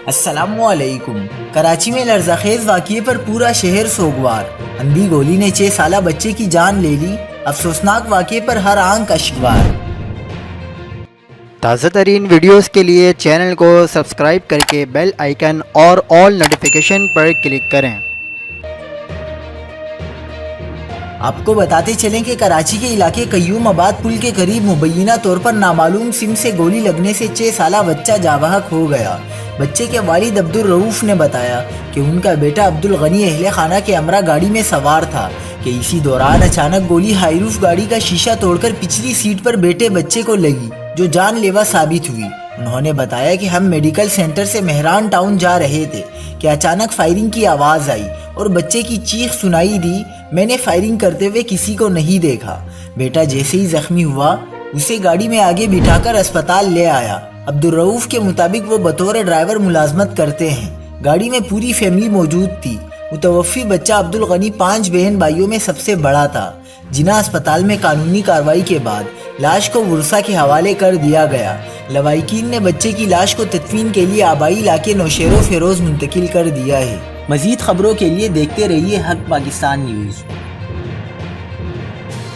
السلام علیکم۔ کراچی میں لرزخیز واقعے پر پورا شہر سوگوار۔ اندھی گولی نے 6 سالہ بچے کی جان لے لی، افسوسناک واقعے پر ہر آنکھ اشکبار۔ تازہ ترین ویڈیوز کے لیے چینل کو سبسکرائب کر کے بیل آئیکن اور آل نوٹیفیکیشن پر کلک کریں۔ آپ کو بتاتے چلیں کہ کراچی کے علاقے قیوم آباد پل کے قریب مبینہ طور پر نامعلوم سم سے گولی لگنے سے 6 سالہ بچہ جاں بحق ہو گیا۔ بچے کے والد عبدالرؤوف نے بتایا کہ ان کا بیٹا عبدالغنی اہل خانہ کے ہمراہ گاڑی میں سوار تھا کہ اسی دوران اچانک گولی ہائیروف گاڑی کا شیشہ توڑ کر پچھلی سیٹ پر بیٹے بچے کو لگی، جو جان لیوا ثابت ہوئی۔ انہوں نے بتایا کہ ہم میڈیکل سینٹر سے مہران ٹاؤن جا رہے تھے کہ اچانک فائرنگ کی آواز آئی اور بچے کی چیخ سنائی دی۔ میں نے فائرنگ کرتے ہوئے کسی کو نہیں دیکھا۔ بیٹا جیسے ہی زخمی ہوا اسے گاڑی میں آگے بٹھا کر اسپتال لے آیا۔ عبدالرؤوف کے مطابق وہ بطور ڈرائیور ملازمت کرتے ہیں۔ گاڑی میں پوری فیملی موجود تھی۔ متوفی بچہ عبدالغنی 5 بہن بھائیوں میں سب سے بڑا تھا۔ جناح اسپتال میں قانونی کارروائی کے بعد لاش کو ورثہ کے حوالے کر دیا گیا۔ لواحقین نے بچے کی لاش کو تدفین کے لیے آبائی علاقے نوشہر و فیروز منتقل کر دیا ہے۔ مزید خبروں کے لیے دیکھتے رہیے حق پاکستان نیوز۔